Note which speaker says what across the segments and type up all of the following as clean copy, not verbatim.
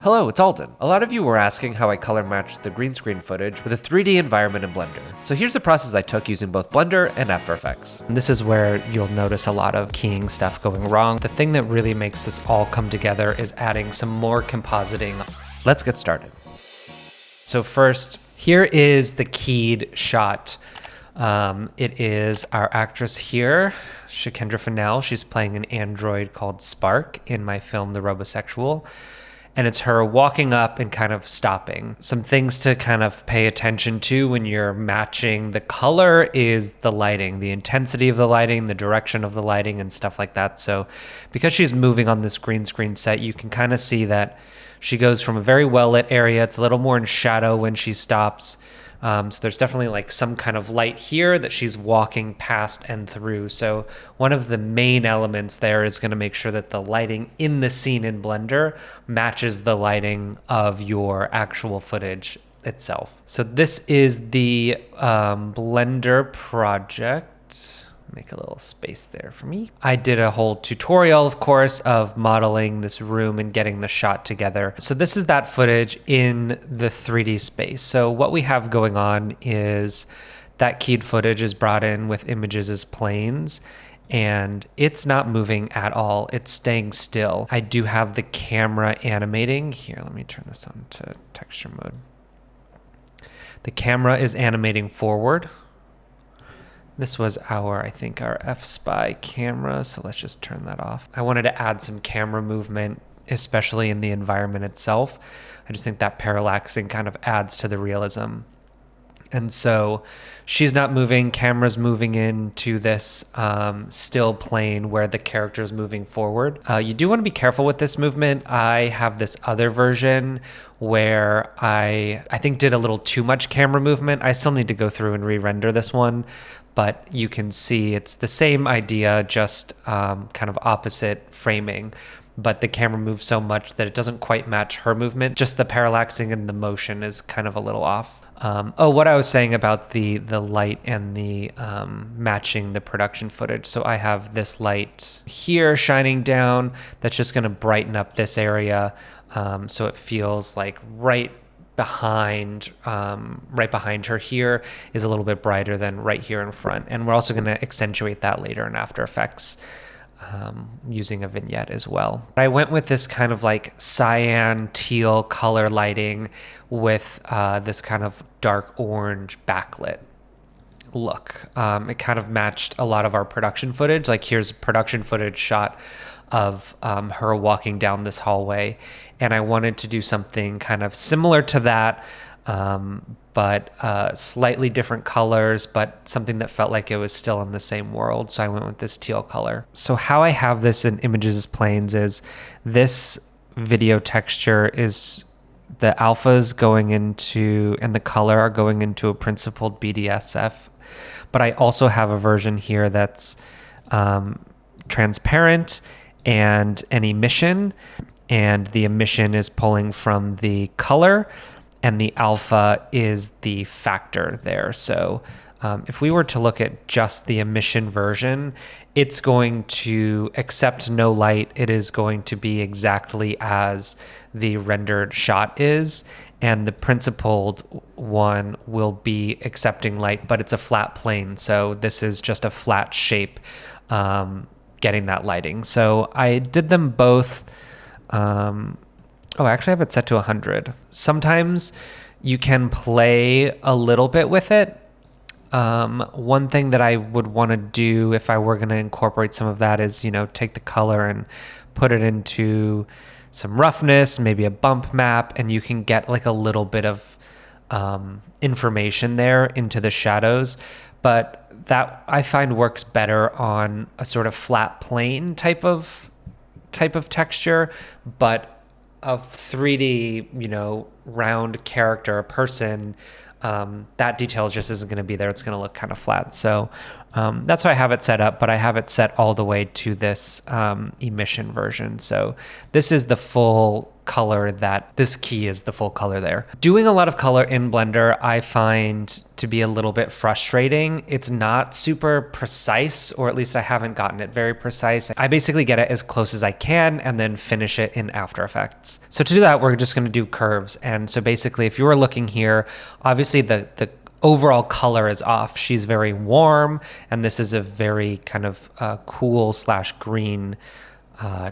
Speaker 1: Hello, it's Alden. A lot of you were asking how I color matched the green screen footage with a 3D environment in Blender. So here's the process I took using both Blender and After Effects. And this is where you'll notice a lot of keying stuff going wrong. The thing that really makes this all come together is adding some more compositing. Let's get started. So first, here is the keyed shot. It is our actress here, Shakendra Fennell. She's playing an android called Spark in my film, The Robosexual. And it's her walking up and kind of stopping. Some things to kind of pay attention to when you're matching the color is the lighting, the intensity of the lighting, the direction of the lighting, and stuff like that. So because she's moving on this green screen set, you can kind of see that she goes from a very well-lit area. It's a little more in shadow when she stops. So there's definitely like some kind of light here that she's walking past and through. So one of the main elements there is going to make sure that the lighting in the scene in Blender matches the lighting of your actual footage itself. So this is the Blender project. Make a little space there for me. I did a whole tutorial, of course, of modeling this room and getting the shot together. So this is that footage in the 3D space. So what we have going on is that keyed footage is brought in with images as planes, and it's not moving at all. It's staying still. I do have the camera animating. Here, let me turn this on to texture mode. The camera is animating forward. This was I think our F-Spy camera, so let's just turn that off. I wanted to add some camera movement, especially in the environment itself. I just think that parallaxing kind of adds to the realism. And so she's not moving, camera's moving into this still plane where the character's moving forward. You do want to be careful with this movement. I have this other version where I think did a little too much camera movement. I still need to go through and re-render this one, but you can see it's the same idea, just kind of opposite framing. But the camera moves so much that it doesn't quite match her movement. Just the parallaxing and the motion is kind of a little off. What I was saying about the light and the matching the production footage. So I have this light here shining down that's just going to brighten up this area, so it feels like right behind her here is a little bit brighter than right here in front. And we're also going to accentuate that later in After Effects. Using a vignette as well. I went with this kind of like cyan teal color lighting with this kind of dark orange backlit look. It kind of matched a lot of our production footage. Like here's production footage shot of her walking down this hallway, and I wanted to do something kind of similar to that, but slightly different colors, but something that felt like it was still in the same world. So I went with this teal color. So how I have this in images as planes is this video texture is the alphas going into, and the color are going into a principled BDSF. But I also have a version here that's transparent and an emission, and the emission is pulling from the color, and the alpha is the factor there. So if we were to look at just the emission version, it's going to accept no light. It is going to be exactly as the rendered shot is, and the principled one will be accepting light, but it's a flat plane. So this is just a flat shape getting that lighting. So I did them both. I actually have it set to 100. Sometimes you can play a little bit with it. One thing that I would want to do if I were going to incorporate some of that is, take the color and put it into some roughness, maybe a bump map, and you can get like a little bit of information there into the shadows. But that I find works better on a sort of flat plane type of texture, but a 3D, round character, a person, that detail just isn't going to be there. It's going to look kind of flat. So that's why I have it set up, but I have it set all the way to this emission version. So this is the full color that this key is the full color there. Doing a lot of color in Blender, I find to be a little bit frustrating. It's not super precise, or at least I haven't gotten it very precise. I basically get it as close as I can and then finish it in After Effects. So to do that, we're just gonna do curves. And so basically, if you were looking here, obviously the overall color is off. She's very warm, and this is a very kind of cool / green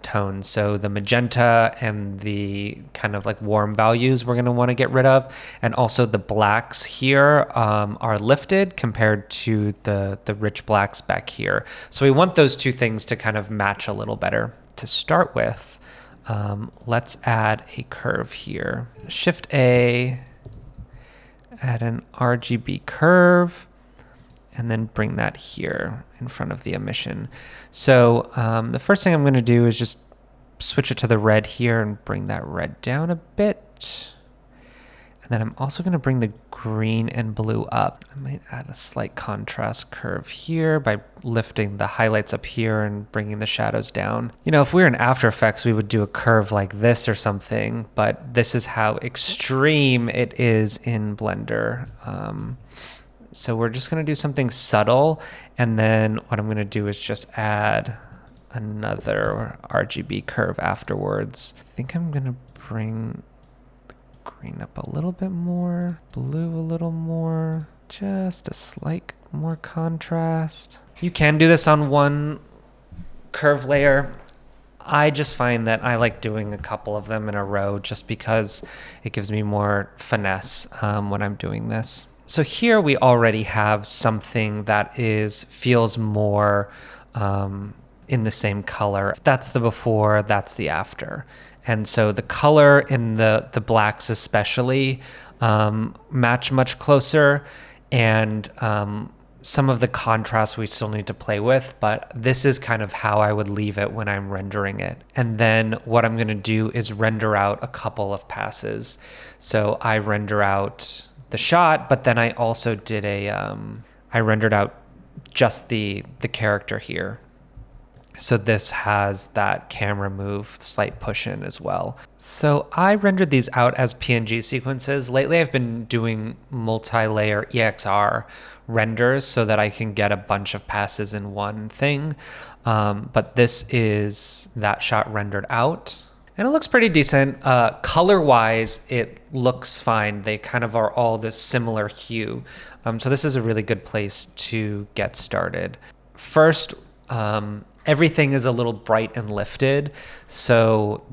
Speaker 1: tone. So the magenta and the kind of like warm values we're going to want to get rid of. And also the blacks here are lifted compared to the rich blacks back here. So we want those two things to kind of match a little better. To start with, let's add a curve here. Shift A, add an RGB curve, and then bring that here in front of the emission. So the first thing I'm going to do is just switch it to the red here and bring that red down a bit. And then I'm also going to bring the green and blue up. I might add a slight contrast curve here by lifting the highlights up here and bringing the shadows down. You know, if we were in After Effects, we would do a curve like this or something, but this is how extreme it is in Blender. So we're just going to do something subtle, and then what I'm going to do is just add another RGB curve afterwards. I think I'm going to bring the green up a little bit more, blue a little more, just a slight more contrast. You can do this on one curve layer. I just find that I like doing a couple of them in a row just because it gives me more finesse when I'm doing this. So here we already have something that feels more in the same color. That's the before, that's the after. And so the color in the blacks especially match much closer, and some of the contrast we still need to play with, but this is kind of how I would leave it when I'm rendering it. And then what I'm gonna do is render out a couple of passes. So I render out the shot, but then I also did I rendered out just the character here. So this has that camera move, slight push in as well. So I rendered these out as PNG sequences. Lately I've been doing multi-layer EXR renders so that I can get a bunch of passes in one thing. But this is that shot rendered out. And it looks pretty decent. Color-wise, it looks fine. They kind of are all this similar hue. So this is a really good place to get started. First, everything is a little bright and lifted. So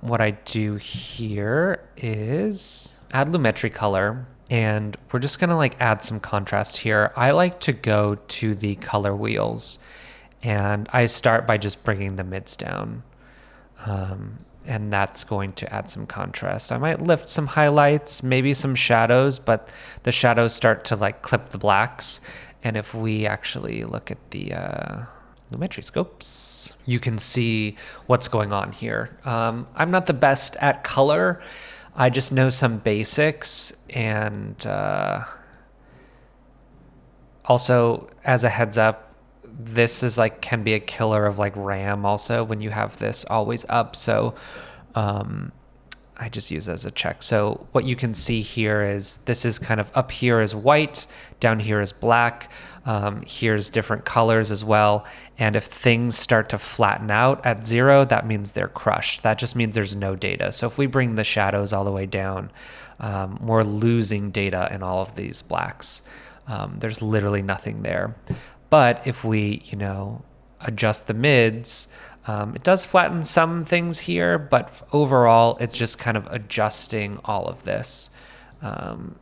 Speaker 1: what I do here is add Lumetri color. And we're just gonna like add some contrast here. I like to go to the color wheels. And I start by just bringing the mids down. And that's going to add some contrast. I might lift some highlights, maybe some shadows, but the shadows start to like clip the blacks. And if we actually look at the Lumetri scopes, you can see what's going on here. I'm not the best at color. I just know some basics, and also as a heads up, this is like can be a killer of like RAM also when you have this always up. So I just use it as a check. So what you can see here is this is kind of up here is white, down here is black. Here's different colors as well. And if things start to flatten out at 0, that means they're crushed. That just means there's no data. So if we bring the shadows all the way down, we're losing data in all of these blacks. There's literally nothing there. But if we, adjust the mids, it does flatten some things here, but overall, it's just kind of adjusting all of this.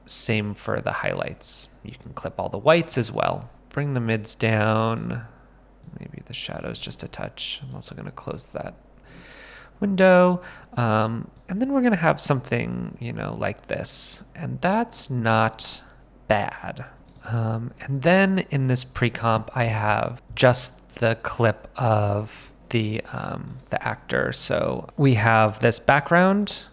Speaker 1: Same for the highlights. You can clip all the whites as well. Bring the mids down. Maybe the shadows just a touch. I'm also going to close that window. And then we're going to have something, like this. And that's not bad. And then in this pre-comp, I have just the clip of the actor. So we have this background,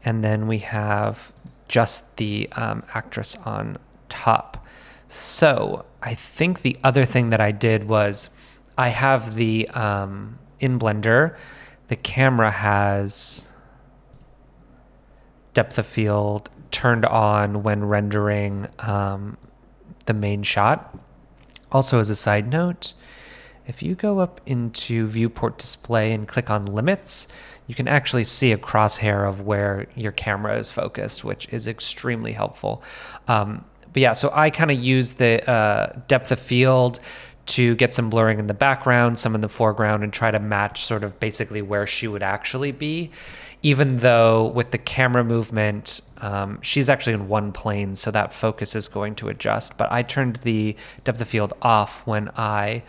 Speaker 1: and then we have just the actress on top. So I think the other thing that I did was I have the in Blender, the camera has depth of field turned on when rendering the main shot. Also, as a side note, if you go up into viewport display and click on limits, you can actually see a crosshair of where your camera is focused, which is extremely helpful. But yeah, so I kind of use the depth of field to get some blurring in the background, some in the foreground, and try to match sort of basically where she would actually be. Even though with the camera movement, she's actually in one plane, so that focus is going to adjust. But I turned the depth of field off when I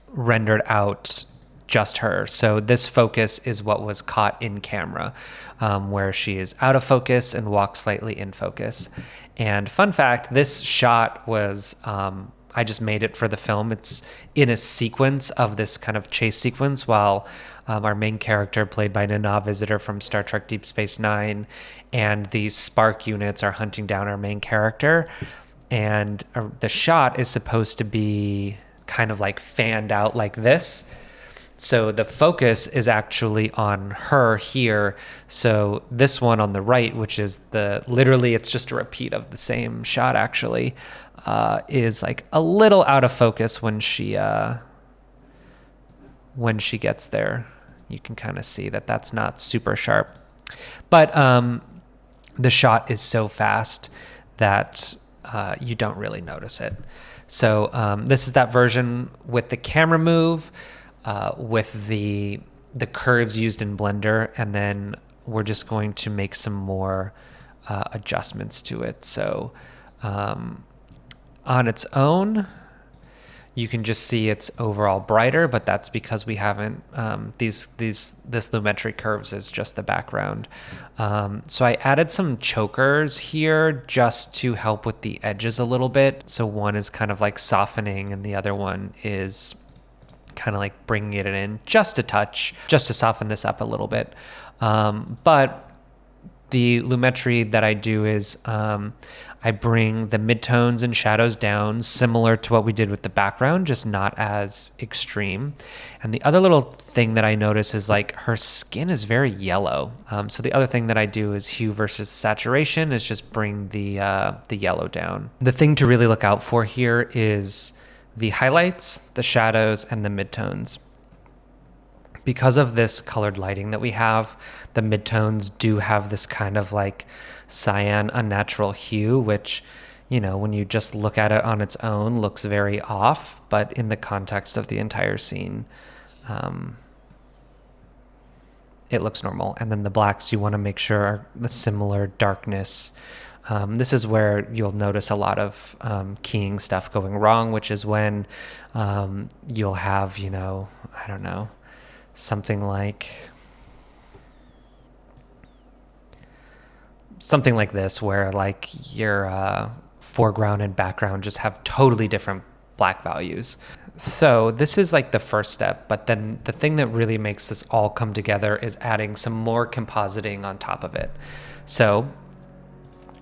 Speaker 1: rendered out just her. So this focus is what was caught in camera, where she is out of focus and walks slightly in focus. And fun fact, this shot was, I just made it for the film. It's in a sequence of this kind of chase sequence while our main character, played by Nana Visitor from Star Trek Deep Space Nine, and these Spark units are hunting down our main character. And the shot is supposed to be kind of like fanned out like this. So the focus is actually on her here. So this one on the right, which is literally it's just a repeat of the same shot actually, is like a little out of focus when she gets there. You can kind of see that that's not super sharp. But the shot is so fast that you don't really notice it. So this is that version with the camera move, with the curves used in Blender, and then we're just going to make some more adjustments to it. So on its own, you can just see it's overall brighter, but that's because we haven't, this lumetri curves is just the background. So I added some chokers here just to help with the edges a little bit. So one is kind of like softening and the other one is kind of like bringing it in just a touch, just to soften this up a little bit. But the lumetri that I do is I bring the midtones and shadows down, similar to what we did with the background, just not as extreme. And the other little thing that I notice is like her skin is very yellow. So the other thing that I do is hue versus saturation is just bring the yellow down. The thing to really look out for here is the highlights, the shadows, and the midtones. Because of this colored lighting that we have, the midtones do have this kind of like cyan unnatural hue, which, you know, when you just look at it on its own, looks very off, but in the context of the entire scene, it looks normal. And then the blacks you want to make sure are the similar darkness. This is where you'll notice a lot of keying stuff going wrong, which is when you'll have, you know, I don't know, something like this, where like your foreground and background just have totally different black values. So this is like the first step, but then the thing that really makes this all come together is adding some more compositing on top of it. So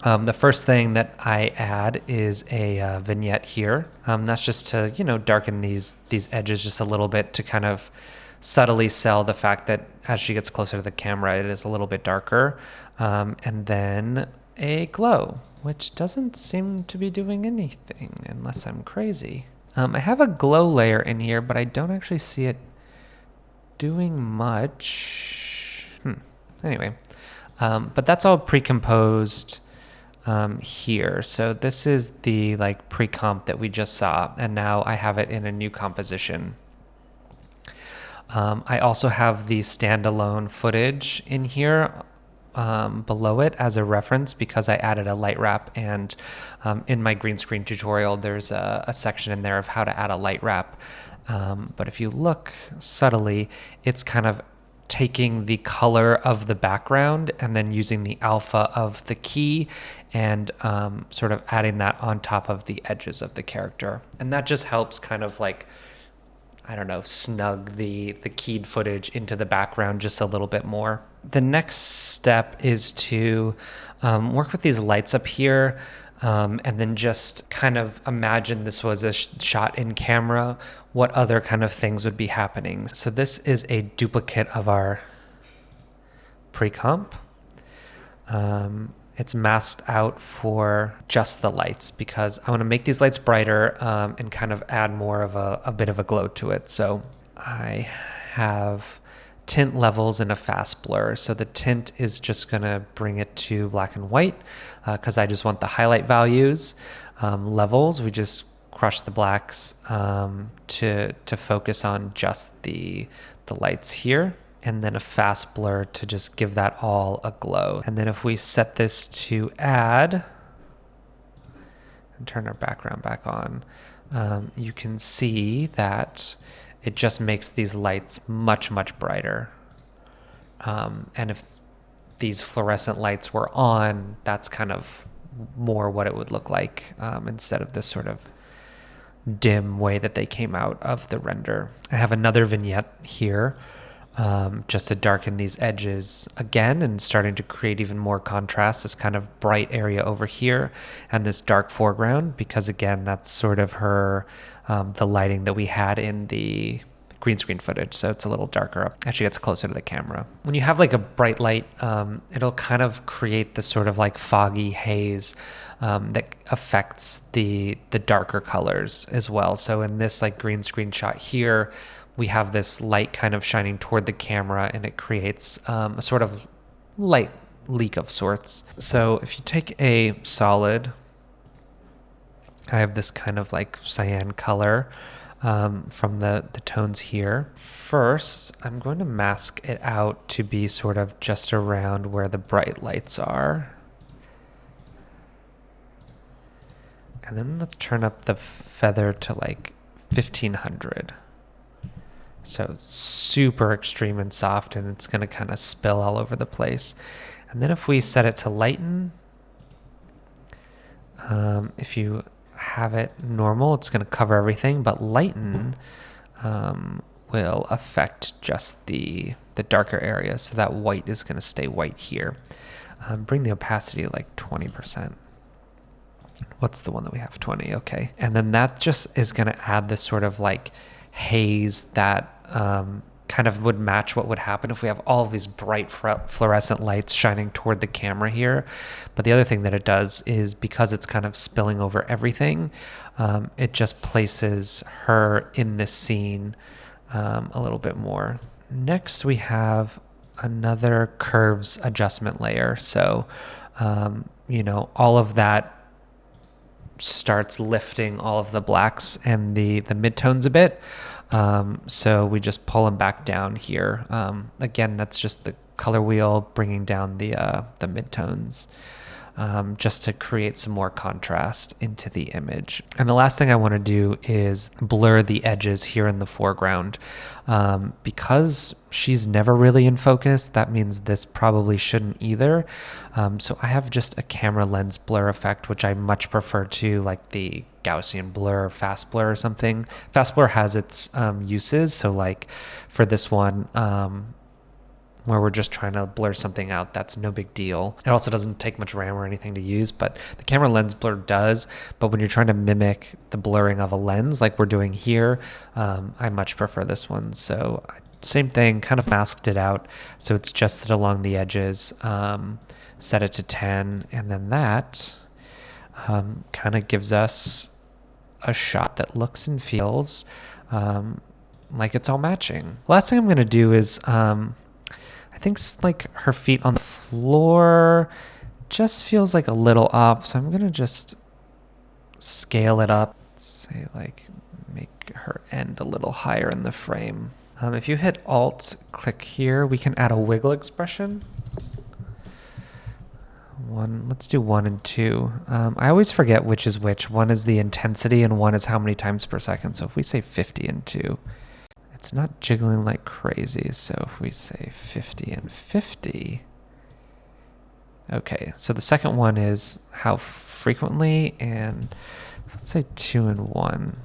Speaker 1: the first thing that I add is a vignette here. That's just to, you know, darken these edges just a little bit to kind of subtly sell the fact that as she gets closer to the camera, it is a little bit darker. And then a glow, which doesn't seem to be doing anything unless I'm crazy. I have a glow layer in here, but I don't actually see it doing much. Anyway, but that's all pre-composed here. So this is the like pre-comp that we just saw, and now I have it in a new composition. I also have the standalone footage in here below it as a reference because I added a light wrap, and in my green screen tutorial there's a section in there of how to add a light wrap. But if you look subtly, it's kind of taking the color of the background and then using the alpha of the key and sort of adding that on top of the edges of the character. And that just helps kind of like, I don't know, snug the keyed footage into the background just a little bit more. The next step is to work with these lights up here and then just kind of imagine this was a shot in camera, what other kind of things would be happening. So this is a duplicate of our pre-comp. It's masked out for just the lights because I want to make these lights brighter and kind of add more of a bit of a glow to it. So I have tint levels in a fast blur. So the tint is just going to bring it to black and white because I just want the highlight values. Levels, we just crush the blacks to focus on just the lights here. And then a fast blur to just give that all a glow. And then if we set this to add and turn our background back on, you can see that it just makes these lights much, much brighter. And if these fluorescent lights were on, that's kind of more what it would look like instead of this sort of dim way that they came out of the render. I have another vignette here just to darken these edges again and starting to create even more contrast, this kind of bright area over here and this dark foreground, because again, that's sort of her, the lighting that we had in the green screen footage. So it's a little darker up, actually gets closer to the camera. When you have like a bright light, it'll kind of create this sort of like foggy haze that affects the darker colors as well. So in this like green screen shot here, we have this light kind of shining toward the camera and it creates a sort of light leak of sorts. So if you take a solid, I have this kind of like cyan color from the tones here. First, I'm going to mask it out to be sort of just around where the bright lights are. And then let's turn up the feather to like 1500. So super extreme and soft, and it's going to kind of spill all over the place. And then if we set it to lighten, if you have it normal, it's going to cover everything, but lighten will affect just the darker areas. So that white is going to stay white here. Bring the opacity to like 20%. What's the one that we have? 20. Okay. And then that just is going to add this sort of like haze that kind of would match what would happen if we have all of these bright fluorescent lights shining toward the camera here. But the other thing that it does is because it's kind of spilling over everything, it just places her in this scene a little bit more. Next, we have another curves adjustment layer. So, all of that starts lifting all of the blacks and the midtones a bit. So we just pull them back down here. Again, that's just the color wheel bringing down the midtones just to create some more contrast into the image. And the last thing I want to do is blur the edges here in the foreground. Because she's never really in focus, that means this probably shouldn't either. So I have just a camera lens blur effect, which I much prefer to like the Gaussian blur or fast blur or something. Fast blur has its uses. So like for this one, where we're just trying to blur something out, that's no big deal. It also doesn't take much RAM or anything to use, but the camera lens blur does. But when you're trying to mimic the blurring of a lens like we're doing here, I much prefer this one. So same thing, kind of masked it out. So it's just along the edges, set it to 10, and then that kind of gives us a shot that looks and feels like it's all matching. Last thing I'm gonna do is, I think like her feet on the floor just feels like a little off. So I'm going to just scale it up, say like make her end a little higher in the frame. If you hit Alt, click here, we can add a wiggle expression. Let's do 1 and 2. I always forget which is which. 1 is the intensity and 1 is how many times per second. So if we say 50 and 2, it's not jiggling like crazy. So if we say 50 and 50, okay. So the second one is how frequently, and let's say 2 and 1.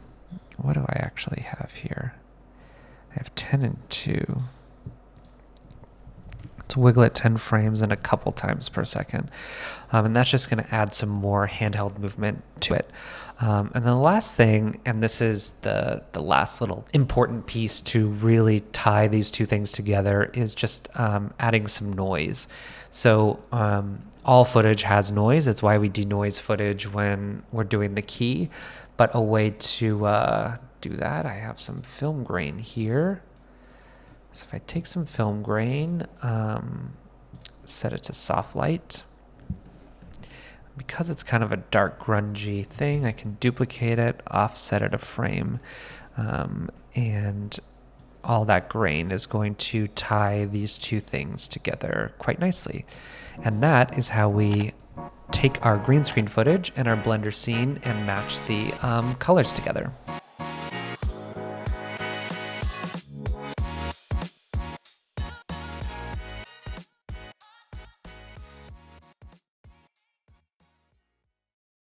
Speaker 1: What do I actually have here? I have 10 and 2. to wiggle it 10 frames and a couple times per second. And that's just going to add some more handheld movement to it. And then the last thing, and this is the last little important piece to really tie these two things together, is just adding some noise. So all footage has noise. It's why we denoise footage when we're doing the key. But a way to do that, I have some film grain here. So if I take some film grain, set it to soft light, because it's kind of a dark grungy thing, I can duplicate it, offset it a frame, and all that grain is going to tie these two things together quite nicely. And that is how we take our green screen footage and our Blender scene and match the colors together.